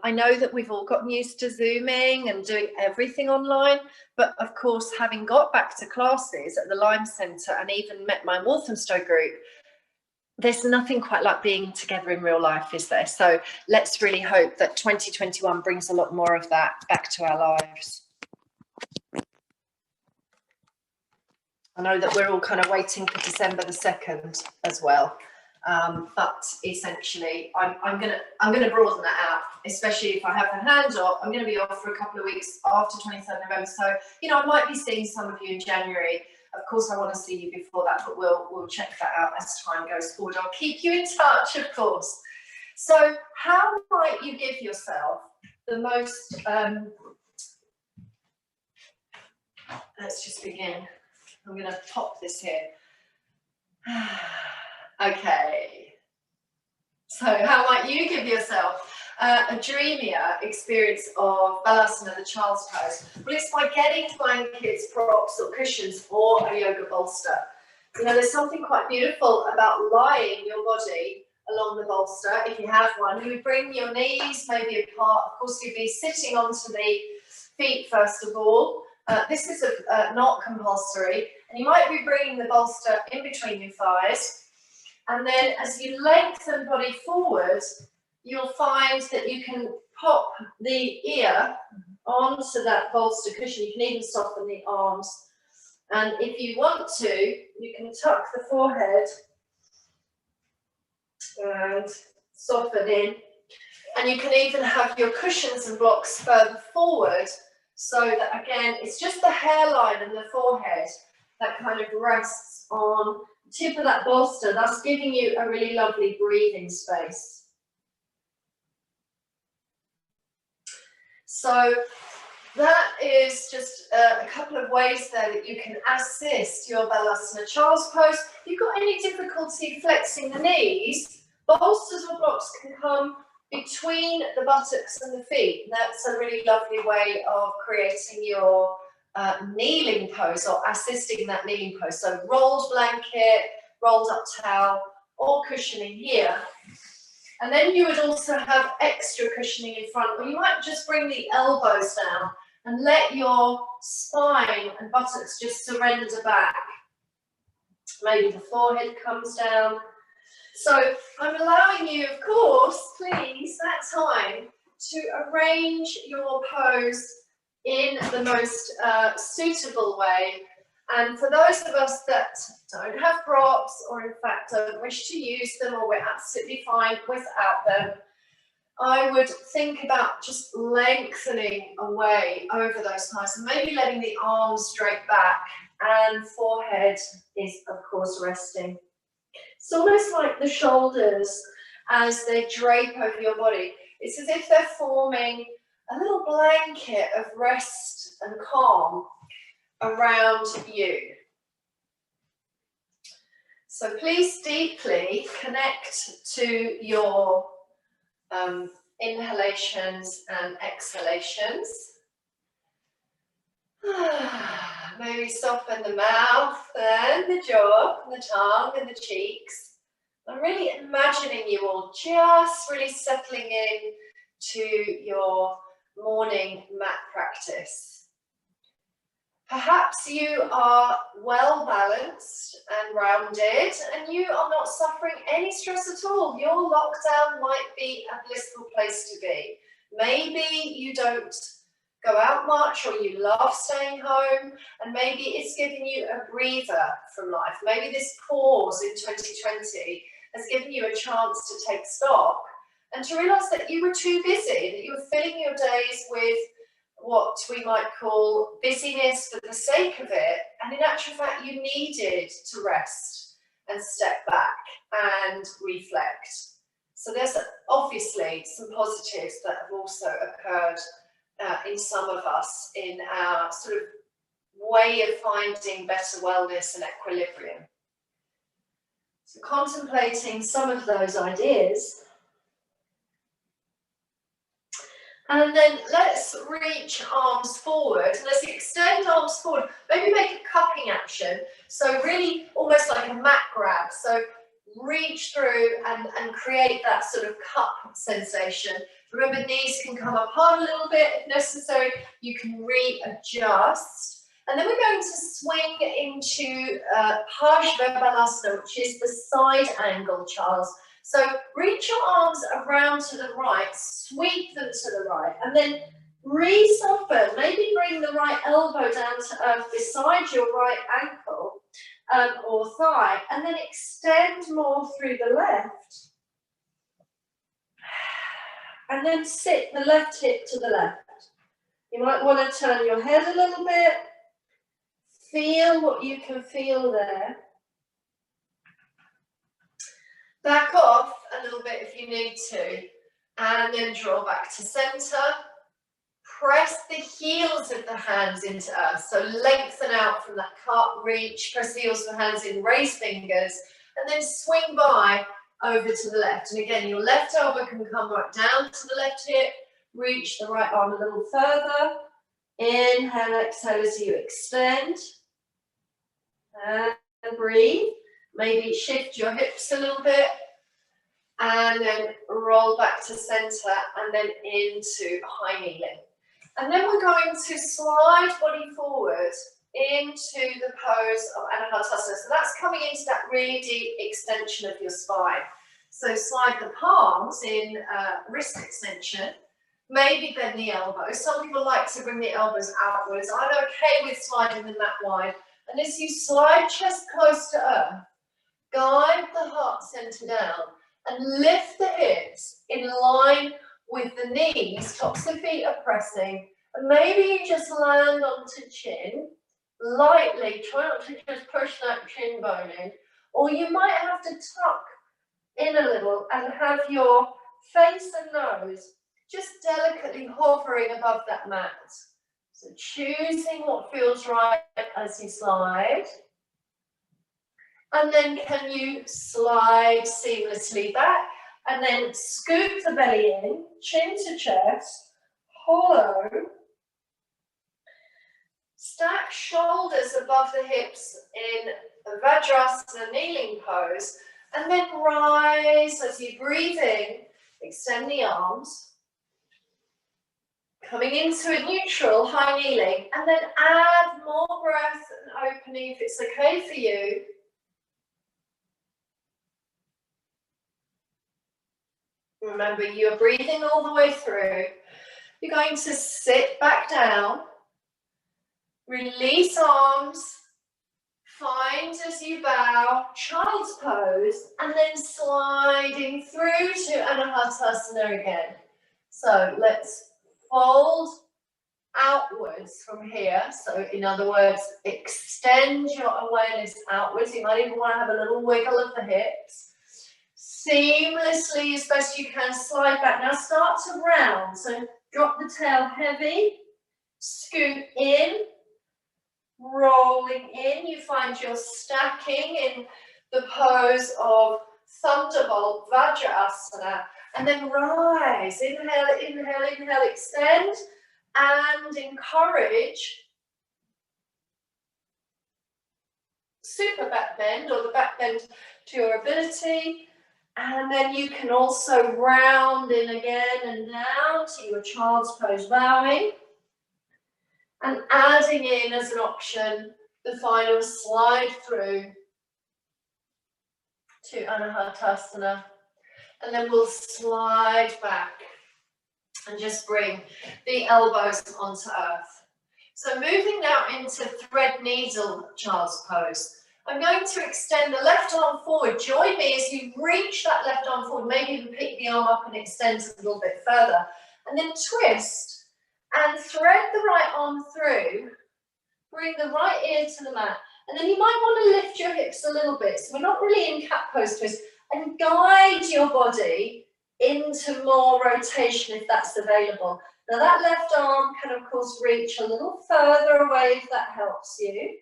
I know that we've all gotten used to Zooming and doing everything online, but of course, having got back to classes at the Lyme Centre and even met my Walthamstow group, there's nothing quite like being together in real life, is there? So let's really hope that 2021 brings a lot more of that back to our lives. I know that we're all kind of waiting for December the 2nd as well. But essentially, I'm gonna broaden that out, especially if I have a hand off. I'm going to be off for a couple of weeks after 23rd November. So, you know, I might be seeing some of you in January. Of course, I want to see you before that, but we'll check that out as time goes forward. I'll keep you in touch, of course. So how might you give yourself the most, let's just begin. I'm going to pop this here. Okay. So how might you give yourself a dreamier experience of Balasana, the child's pose? Well, it's by getting blankets, props or cushions or a yoga bolster. You know, there's something quite beautiful about lying your body along the bolster. If you have one, you would bring your knees maybe apart. Of course, you'd be sitting onto the feet first of all. This is not compulsory. And you might be bringing the bolster in between your thighs. And then as you lengthen body forward, you'll find that you can pop the ear onto that bolster cushion. You can even soften the arms. And if you want to, you can tuck the forehead and soften in. And you can even have your cushions and blocks further forward so that, again, it's just the hairline and the forehead that kind of rests on the tip of that bolster, thus giving you a really lovely breathing space. So that is just a couple of ways there that you can assist your Balasana child's pose. If you've got any difficulty flexing the knees, bolsters or blocks can come between the buttocks and the feet. That's a really lovely way of creating your kneeling pose or assisting that kneeling pose. So rolled blanket, rolled up towel or cushioning here. And then you would also have extra cushioning in front, or you might just bring the elbows down and let your spine and buttocks just surrender back. Maybe the forehead comes down. So I'm allowing you, of course, please, that time to arrange your pose in the most suitable way. And for those of us that don't have props or in fact don't wish to use them, or we're absolutely fine without them, I would think about just lengthening away over those thighs and maybe letting the arms straight back, and forehead is of course resting. It's almost like the shoulders as they drape over your body. It's as if they're forming a little blanket of rest and calm around you. So please deeply connect to your inhalations and exhalations. Maybe soften the mouth and the jaw, and the tongue and the cheeks. I'm really imagining you all just really settling in to your morning mat practice. Perhaps you are well balanced and rounded and you are not suffering any stress at all. Your lockdown might be a blissful place to be. Maybe you don't go out much, or you love staying home, and maybe it's giving you a breather from life. Maybe this pause in 2020 has given you a chance to take stock and to realise that you were too busy, that you were filling your days with what we might call busyness for the sake of it, and in actual fact you needed to rest and step back and reflect. So there's obviously some positives that have also occurred in some of us in our sort of way of finding better wellness and equilibrium. So contemplating some of those ideas. And then let's reach arms forward. And as you extend arms forward, maybe make a cupping action. So really almost like a mat grab. So reach through and create that sort of cup sensation. Remember, knees can come apart a little bit if necessary. You can readjust. And then we're going to swing into Parsvabalasana, which is the side angle, Charles. So reach your arms around to the right, sweep them to the right, and then re-soften. Maybe bring the right elbow down to earth beside your right ankle or thigh, and then extend more through the left. And then sit the left hip to the left. You might want to turn your head a little bit. Feel what you can feel there. Back off a little bit if you need to. And then draw back to center. Press the heels of the hands into earth. So lengthen out from that cup, reach. Press the heels of the hands in, raise fingers. And then swing by over to the left. And again, your left elbow can come right down to the left hip. Reach the right arm a little further. Inhale, exhale as you extend. And breathe. Maybe shift your hips a little bit. And then roll back to center and then into high kneeling. And then we're going to slide body forward into the pose of Anahatasana. So that's coming into that really deep extension of your spine. So slide the palms in wrist extension. Maybe bend the elbows. Some people like to bring the elbows outwards. I'm okay with sliding them that wide. And as you slide chest close to earth, guide the heart center down and lift the hips in line with the knees. Tops of the feet are pressing. And maybe you just land onto chin lightly. Try not to just push that chin bone in. Or you might have to tuck in a little and have your face and nose just delicately hovering above that mat. So choosing what feels right as you slide. And then can you slide seamlessly back and then scoop the belly in, chin to chest, hollow. Stack shoulders above the hips in a Vajrasana kneeling pose. And then rise as you breathe in, extend the arms. Coming into a neutral, high kneeling, and then add more breath and opening if it's okay for you. Remember, you're breathing all the way through. You're going to sit back down, release arms, find as you bow, child's pose, and then sliding through to Anahatasana again. So let's fold outwards from here. So in other words, extend your awareness outwards. You might even want to have a little wiggle of the hips. Seamlessly, as best you can, slide back. Now start to round. So drop the tail heavy, scoot in, rolling in. You find you're stacking in the pose of Thunderbolt Vajrasana. And then rise, inhale, inhale, inhale, extend, and encourage super back bend or the back bend to your ability. And then you can also round in again and down to your child's pose bowing. And adding in as an option the final slide through to Anahatasana. And then we'll slide back and just bring the elbows onto earth. So moving now into thread needle child's pose. I'm going to extend the left arm forward. Join me as you reach that left arm forward. Maybe even pick the arm up and extend a little bit further. And then twist and thread the right arm through. Bring the right ear to the mat. And then you might want to lift your hips a little bit. So we're not really in cat pose twist. And guide your body into more rotation if that's available. Now that left arm can of course reach a little further away if that helps you.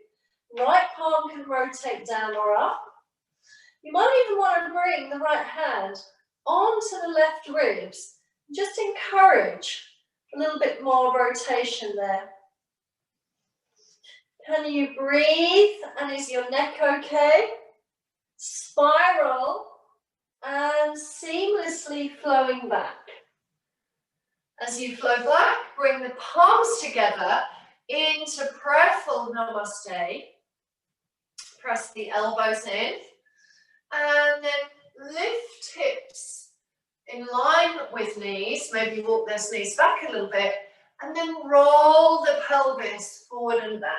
Right palm can rotate down or up. You might even want to bring the right hand onto the left ribs. Just encourage a little bit more rotation there. Can you breathe? And is your neck okay? spiral, and seamlessly flowing back. As you flow back, bring the palms together into prayerful namaste. Press the elbows in, and then lift hips in line with knees. Maybe walk those knees back a little bit, and then roll the pelvis forward and back.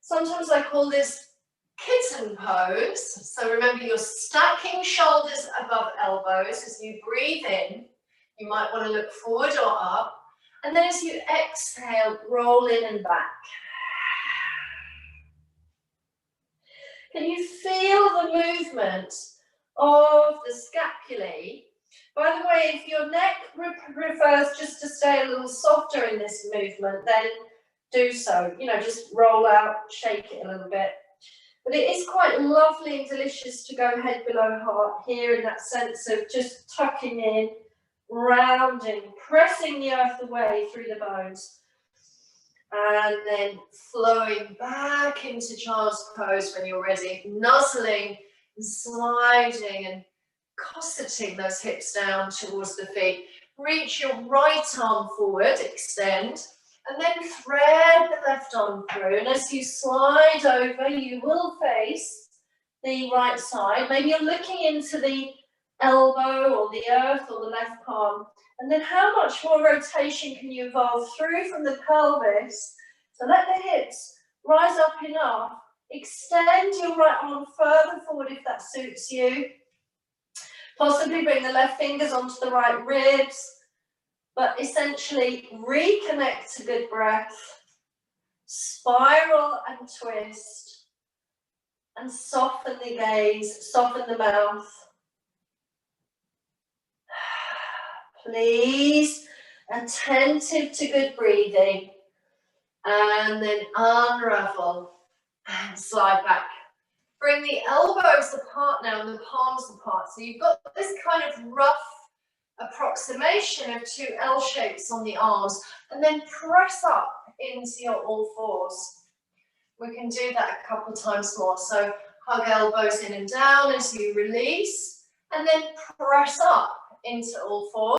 Sometimes I call this kitten pose. So remember, you're stacking shoulders above elbows. As you breathe in, you might want to look forward or up. And then as you exhale, roll in and back. Can you feel the movement of the scapulae? By the way, if your neck prefers just to stay a little softer in this movement, then do so. You know, just roll out, shake it a little bit. But it is quite lovely and delicious to go head below heart here, in that sense of just tucking in, rounding, pressing the earth away through the bones. And then flowing back into child's pose when you're ready, nuzzling and sliding and cosseting those hips down towards the feet. Reach your right arm forward, extend, and then thread the left arm through. And as you slide over, you will face the right side. Maybe you're looking into the elbow or the earth or the left palm. And then how much more rotation can you evolve through from the pelvis? So let the hips rise up enough. Extend your right arm further forward if that suits you. Possibly bring the left fingers onto the right ribs. But essentially reconnect to good breath. Spiral and twist. And soften the gaze, soften the mouth. Please, attentive to good breathing, and then unravel and slide back. Bring the elbows apart now and the palms apart. So you've got this kind of rough approximation of two L shapes on the arms, and then press up into your all fours. We can do that a couple of times more. So hug elbows in and down as you release, and then press up into all fours.